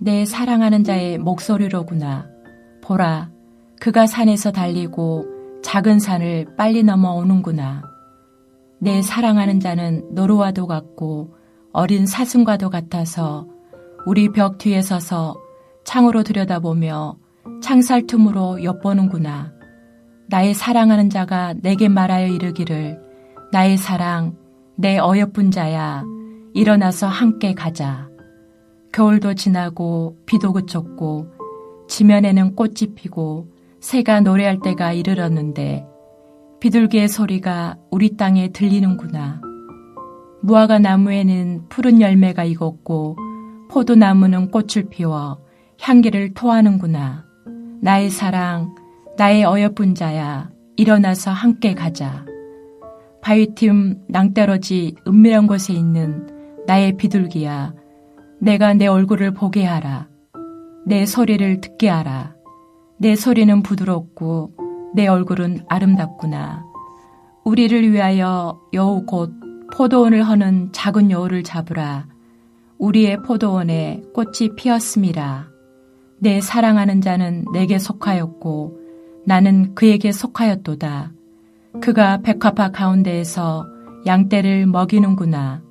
내 사랑하는 자의 목소리로구나. 보라, 그가 산에서 달리고 작은 산을 빨리 넘어오는구나. 내 사랑하는 자는 노루와도 같고 어린 사슴과도 같아서 우리 벽 뒤에 서서 창으로 들여다보며 창살 틈으로 엿보는구나. 나의 사랑하는 자가 내게 말하여 이르기를 나의 사랑, 내 어여쁜 자야, 일어나서 함께 가자. 겨울도 지나고 비도 그쳤고 지면에는 꽃이 피고 새가 노래할 때가 이르렀는데 비둘기의 소리가 우리 땅에 들리는구나. 무화과 나무에는 푸른 열매가 익었고 포도나무는 꽃을 피워 향기를 토하는구나. 나의 사랑, 나의 어여쁜 자야, 일어나서 함께 가자. 바위틈 낭떠러지 은밀한 곳에 있는 나의 비둘기야, 내가 내 얼굴을 보게 하라. 내 소리를 듣게 하라. 내 소리는 부드럽고 내 얼굴은 아름답구나. 우리를 위하여 여우 곧 포도원을 허는 작은 여우를 잡으라. 우리의 포도원에 꽃이 피었음이라. 내 사랑하는 자는 내게 속하였고 나는 그에게 속하였도다. 그가 백합화 가운데에서 양떼를 먹이는구나.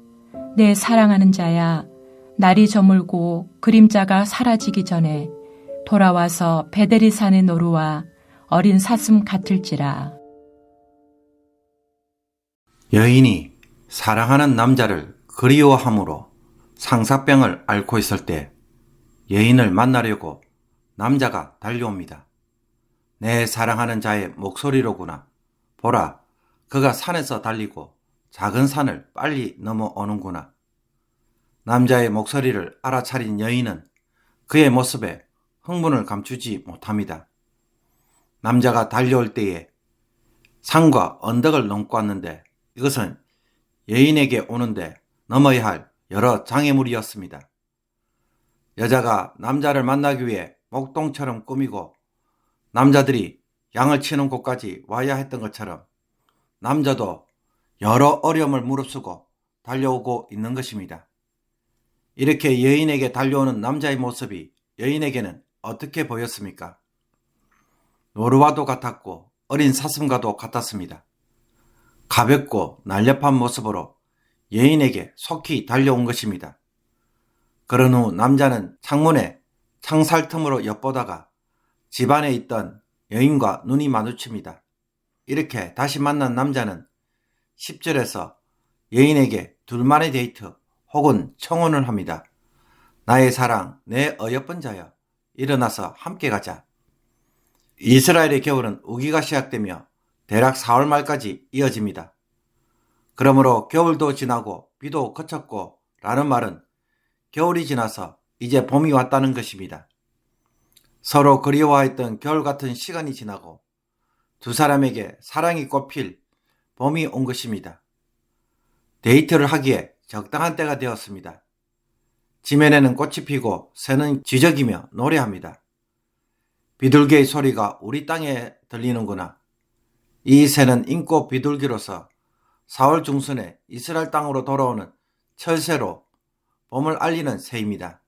내 사랑하는 자야, 날이 저물고 그림자가 사라지기 전에 돌아와서 베데리산의 노루와 어린 사슴 같을지라. 여인이 사랑하는 남자를 그리워함으로 상사병을 앓고 있을 때 여인을 만나려고 남자가 달려옵니다. 내 사랑하는 자의 목소리로구나. 보라, 그가 산에서 달리고 작은 산을 빨리 넘어오는구나. 남자의 목소리를 알아차린 여인은 그의 모습에 흥분을 감추지 못합니다. 남자가 달려올 때에 산과 언덕을 넘고 왔는데 이것은 여인에게 오는데 넘어야 할 여러 장애물이었습니다. 여자가 남자를 만나기 위해 목동처럼 꾸미고 남자들이 양을 치는 곳까지 와야 했던 것처럼 남자도 여러 어려움을 무릅쓰고 달려오고 있는 것입니다. 이렇게 여인에게 달려오는 남자의 모습이 여인에게는 어떻게 보였습니까? 노루와도 같았고 어린 사슴과도 같았습니다. 가볍고 날렵한 모습으로 여인에게 속히 달려온 것입니다. 그런 후 남자는 창문에 창살 틈으로 엿보다가 집안에 있던 여인과 눈이 마주칩니다. 이렇게 다시 만난 남자는 10절에서 여인에게 둘만의 데이트 혹은 청혼을 합니다. 나의 사랑, 내 어여쁜 자여, 일어나서 함께 가자. 이스라엘의 겨울은 우기가 시작되며 대략 4월 말까지 이어집니다. 그러므로 겨울도 지나고 비도 그쳤고 라는 말은 겨울이 지나서 이제 봄이 왔다는 것입니다. 서로 그리워했던 겨울 같은 시간이 지나고 두 사람에게 사랑이 꽃필 봄이 온 것입니다. 데이트를 하기에 적당한 때가 되었습니다. 지면에는 꽃이 피고 새는 지저귀며 노래합니다. 비둘기의 소리가 우리 땅에 들리는구나. 이 새는 인꽃 비둘기로서 4월 중순에 이스라엘 땅으로 돌아오는 철새로 봄을 알리는 새입니다.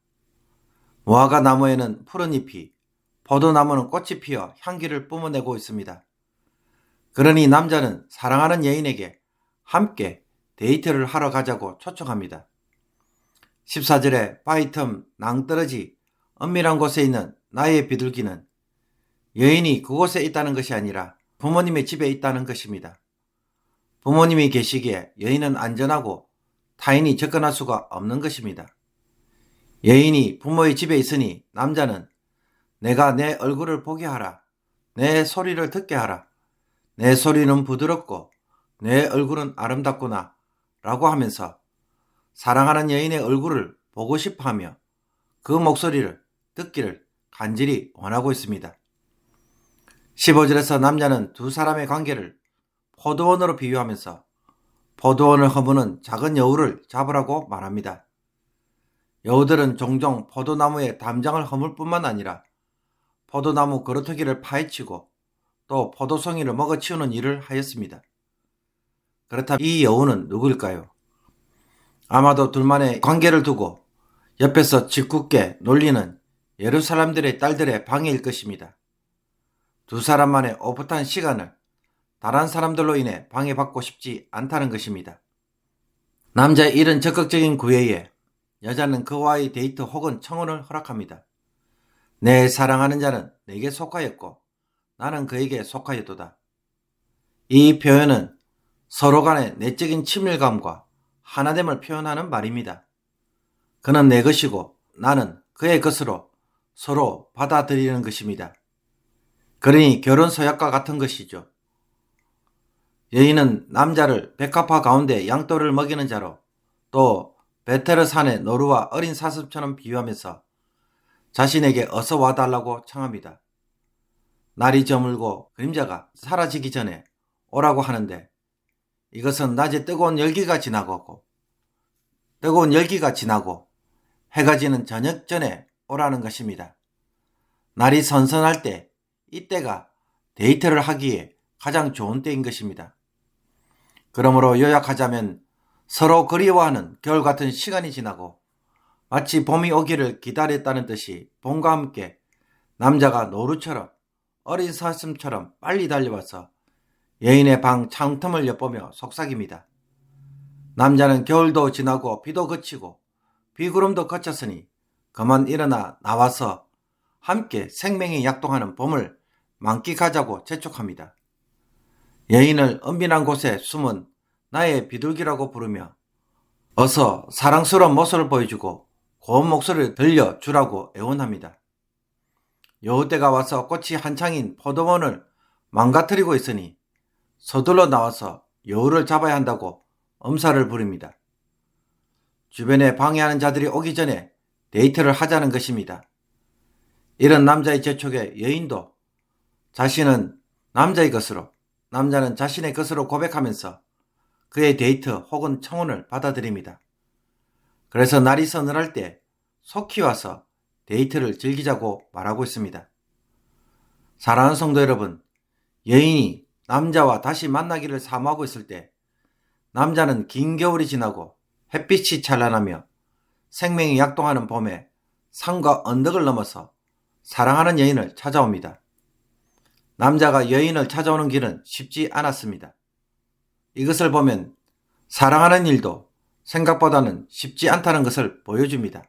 무화과 나무에는 푸른 잎이, 포도나무는 꽃이 피어 향기를 뿜어내고 있습니다. 그러니 남자는 사랑하는 여인에게 함께 데이트를 하러 가자고 초청합니다. 14절에 바위틈 낭떠러지 은밀한 곳에 있는 나의 비둘기는 여인이 그곳에 있다는 것이 아니라 부모님의 집에 있다는 것입니다. 부모님이 계시기에 여인은 안전하고 타인이 접근할 수가 없는 것입니다. 여인이 부모의 집에 있으니 남자는 내가 내 얼굴을 보게 하라. 내 소리를 듣게 하라. 내 소리는 부드럽고 내 얼굴은 아름답구나 라고 하면서 사랑하는 여인의 얼굴을 보고 싶어하며 그 목소리를 듣기를 간절히 원하고 있습니다. 15절에서 남자는 두 사람의 관계를 포도원으로 비유하면서 포도원을 허무는 작은 여우를 잡으라고 말합니다. 여우들은 종종 포도나무의 담장을 허물 뿐만 아니라 포도나무 그루터기를 파헤치고 또 포도송이를 먹어치우는 일을 하였습니다. 그렇다면 이 여우는 누구일까요? 아마도 둘만의 관계를 두고 옆에서 짓궂게 놀리는 예루살렘들의 딸들의 방해일 것입니다. 두 사람만의 오붓한 시간을 다른 사람들로 인해 방해받고 싶지 않다는 것입니다. 남자의 이런 적극적인 구애에 여자는 그와의 데이트 혹은 청혼을 허락합니다. 내 사랑하는 자는 내게 속하였고 나는 그에게 속하였도다. 이 표현은 서로 간의 내적인 친밀감과 하나됨을 표현하는 말입니다. 그는 내 것이고 나는 그의 것으로 서로 받아들이는 것입니다. 그러니 결혼 서약과 같은 것이죠. 여인은 남자를 백합화 가운데 양떼를 먹이는 자로 또 베테르 산의 노루와 어린 사슴처럼 비유하면서 자신에게 어서 와달라고 청합니다. 날이 저물고 그림자가 사라지기 전에 오라고 하는데 이것은 낮에 뜨거운 열기가 지나고 해가 지는 저녁 전에 오라는 것입니다. 날이 선선할 때 이때가 데이트를 하기에 가장 좋은 때인 것입니다. 그러므로 요약하자면 서로 그리워하는 겨울 같은 시간이 지나고 마치 봄이 오기를 기다렸다는 듯이 봄과 함께 남자가 노루처럼 어린 사슴처럼 빨리 달려와서 여인의 방 창틈을 엿보며 속삭입니다. 남자는 겨울도 지나고 비도 그치고 비구름도 그쳤으니 그만 일어나 나와서 함께 생명이 약동하는 봄을 만끽하자고 재촉합니다. 여인을 은빈한 곳에 숨은 나의 비둘기라고 부르며 어서 사랑스러운 모습을 보여주고 고운 목소리를 들려주라고 애원합니다. 여우때가 와서 꽃이 한창인 포도원을 망가뜨리고 있으니 서둘러 나와서 여우를 잡아야 한다고 엄살을 부립니다. 주변에 방해하는 자들이 오기 전에 데이트를 하자는 것입니다. 이런 남자의 재촉에 여인도 자신은 남자의 것으로 남자는 자신의 것으로 고백하면서 그의 데이트 혹은 청혼을 받아들입니다. 그래서 날이 서늘할 때 속히 와서 데이트를 즐기자고 말하고 있습니다. 사랑하는 성도 여러분, 여인이 남자와 다시 만나기를 사모하고 있을 때 남자는 긴 겨울이 지나고 햇빛이 찬란하며 생명이 약동하는 봄에 산과 언덕을 넘어서 사랑하는 여인을 찾아옵니다. 남자가 여인을 찾아오는 길은 쉽지 않았습니다. 이것을 보면 사랑하는 일도 생각보다는 쉽지 않다는 것을 보여줍니다.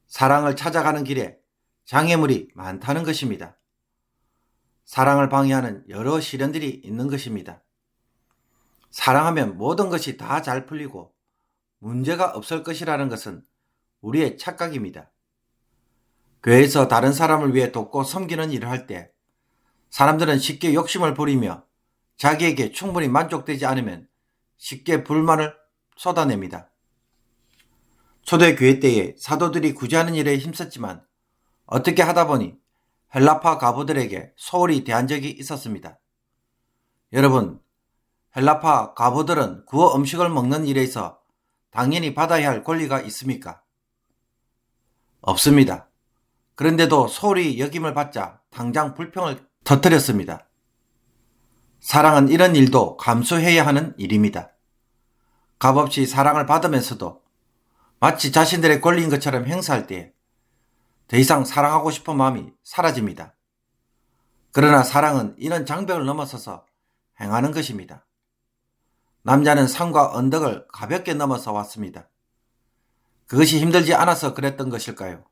사랑을 찾아가는 길에 장애물이 많다는 것입니다. 사랑을 방해하는 여러 시련들이 있는 것입니다. 사랑하면 모든 것이 다 잘 풀리고 문제가 없을 것이라는 것은 우리의 착각입니다. 교회에서 다른 사람을 위해 돕고 섬기는 일을 할 때 사람들은 쉽게 욕심을 부리며 자기에게 충분히 만족되지 않으면 쉽게 불만을 쏟아냅니다. 초대교회 때에 사도들이 구제하는 일에 힘썼지만 어떻게 하다 보니 헬라파 과부들에게 소홀히 대한 적이 있었습니다. 여러분, 헬라파 과부들은 구워 음식을 먹는 일에 있어 당연히 받아야 할 권리가 있습니까? 없습니다. 그런데도 소홀히 여김을 받자 당장 불평을 터뜨렸습니다. 사랑은 이런 일도 감수해야 하는 일입니다. 값없이 사랑을 받으면서도 마치 자신들의 권리인 것처럼 행사할 때 더 이상 사랑하고 싶은 마음이 사라집니다. 그러나 사랑은 이런 장벽을 넘어서서 행하는 것입니다. 남자는 산과 언덕을 가볍게 넘어서 왔습니다. 그것이 힘들지 않아서 그랬던 것일까요?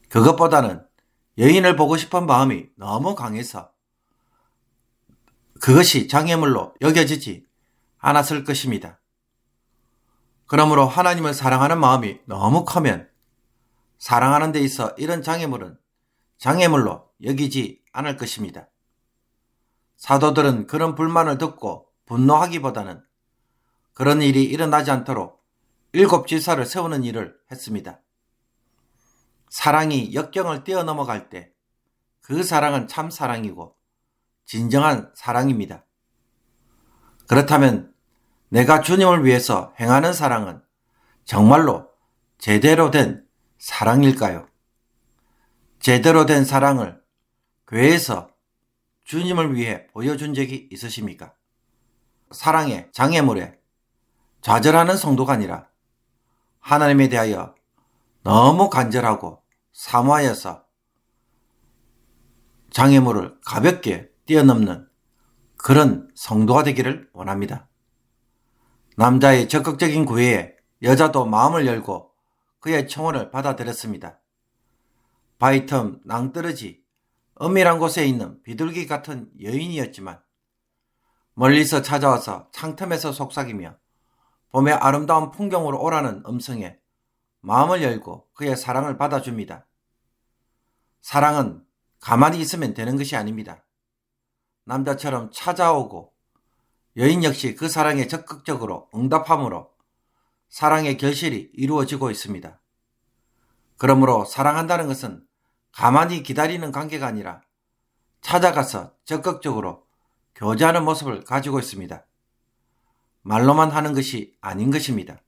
그것보다는 여인을 보고 싶은 마음이 너무 강해서 그것이 장애물로 여겨지지 않았을 것입니다. 그러므로 하나님을 사랑하는 마음이 너무 크면 사랑하는 데 있어 이런 장애물은 장애물로 여기지 않을 것입니다. 사도들은 그런 불만을 듣고 분노하기보다는 그런 일이 일어나지 않도록 7 질서를 세우는 일을 했습니다. 사랑이 역경을 뛰어넘어갈 때 그 사랑은 참 사랑이고 진정한 사랑입니다. 그렇다면 내가 주님을 위해서 행하는 사랑은 정말로 제대로 된 사랑일까요? 제대로 된 사랑을 교회에서 주님을 위해 보여준 적이 있으십니까? 사랑의 장애물에 좌절하는 성도가 아니라 하나님에 대하여 너무 간절하고 사모하여서 장애물을 가볍게 뛰어넘는 그런 성도가 되기를 원합니다. 남자의 적극적인 구애에 여자도 마음을 열고 그의 청혼을 받아들였습니다. 바위틈 낭떠러지 엄밀한 곳에 있는 비둘기 같은 여인이었지만 멀리서 찾아와서 창틈에서 속삭이며 봄의 아름다운 풍경으로 오라는 음성에 마음을 열고 그의 사랑을 받아줍니다. 사랑은 가만히 있으면 되는 것이 아닙니다. 남자처럼 찾아오고 여인 역시 그 사랑에 적극적으로 응답함으로 사랑의 결실이 이루어지고 있습니다. 그러므로 사랑한다는 것은 가만히 기다리는 관계가 아니라 찾아가서 적극적으로 교제하는 모습을 가지고 있습니다. 말로만 하는 것이 아닌 것입니다.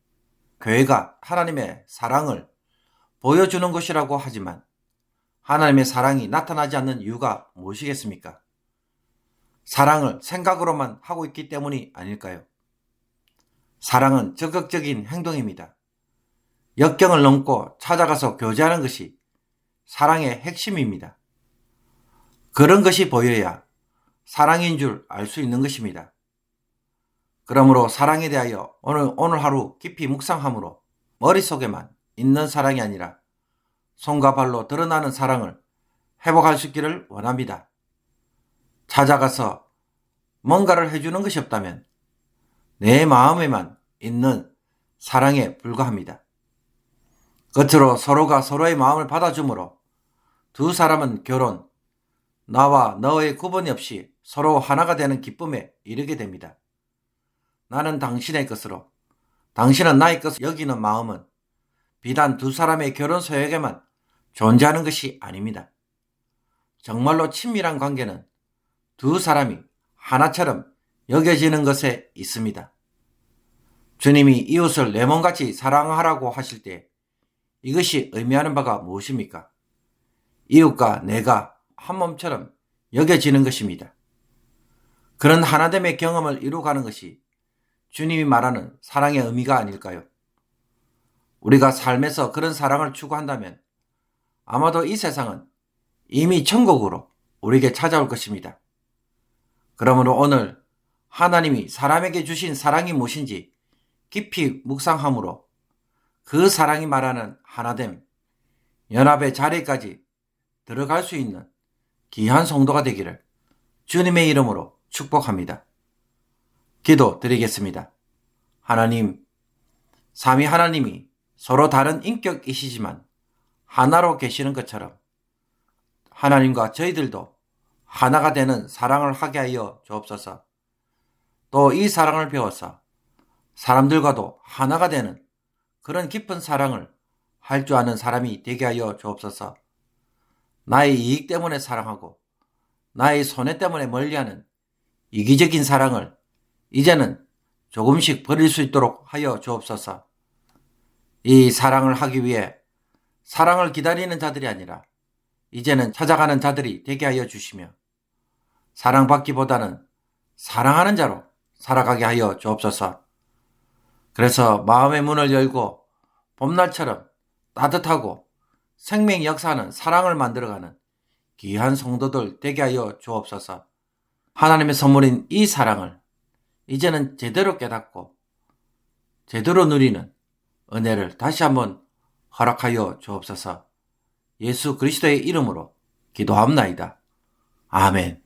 교회가 하나님의 사랑을 보여주는 것이라고 하지만 하나님의 사랑이 나타나지 않는 이유가 무엇이겠습니까? 사랑을 생각으로만 하고 있기 때문이 아닐까요? 사랑은 적극적인 행동입니다. 역경을 넘고 찾아가서 교제하는 것이 사랑의 핵심입니다. 그런 것이 보여야 사랑인 줄 알 수 있는 것입니다. 그러므로 사랑에 대하여 오늘 하루 깊이 묵상함으로 머릿속에만 있는 사랑이 아니라 손과 발로 드러나는 사랑을 회복할 수 있기를 원합니다. 찾아가서 뭔가를 해주는 것이 없다면 내 마음에만 있는 사랑에 불과합니다. 겉으로 서로가 서로의 마음을 받아주므로 두 사람은 결혼, 나와 너의 구분이 없이 서로 하나가 되는 기쁨에 이르게 됩니다. 나는 당신의 것으로, 당신은 나의 것으로 여기는 마음은 비단 두 사람의 결혼 소역에만 존재하는 것이 아닙니다. 정말로 친밀한 관계는 두 사람이 하나처럼 여겨지는 것에 있습니다. 주님이 이웃을 내 몸같이 사랑하라고 하실 때 이것이 의미하는 바가 무엇입니까? 이웃과 내가 한 몸처럼 여겨지는 것입니다. 그런 하나됨의 경험을 이루어가는 것이 주님이 말하는 사랑의 의미가 아닐까요? 우리가 삶에서 그런 사랑을 추구한다면 아마도 이 세상은 이미 천국으로 우리에게 찾아올 것입니다. 그러므로 오늘 하나님이 사람에게 주신 사랑이 무엇인지 깊이 묵상함으로 그 사랑이 말하는 하나됨, 연합의 자리까지 들어갈 수 있는 귀한 성도가 되기를 주님의 이름으로 축복합니다. 기도 드리겠습니다. 하나님, 삼위 하나님이 서로 다른 인격이시지만 하나로 계시는 것처럼 하나님과 저희들도 하나가 되는 사랑을 하게 하여 주옵소서. 또 이 사랑을 배워서 사람들과도 하나가 되는 그런 깊은 사랑을 할 줄 아는 사람이 되게 하여 주옵소서. 나의 이익 때문에 사랑하고 나의 손해 때문에 멀리하는 이기적인 사랑을 이제는 조금씩 버릴 수 있도록 하여 주옵소서. 이 사랑을 하기 위해 사랑을 기다리는 자들이 아니라 이제는 찾아가는 자들이 되게 하여 주시며 사랑받기보다는 사랑하는 자로 살아가게 하여 주옵소서. 그래서 마음의 문을 열고 봄날처럼 따뜻하고 생명 역사하는 사랑을 만들어가는 귀한 성도들 되게 하여 주옵소서. 하나님의 선물인 이 사랑을 이제는 제대로 깨닫고 제대로 누리는 은혜를 다시 한번 허락하여 주옵소서. 예수 그리스도의 이름으로 기도합나이다. 아멘.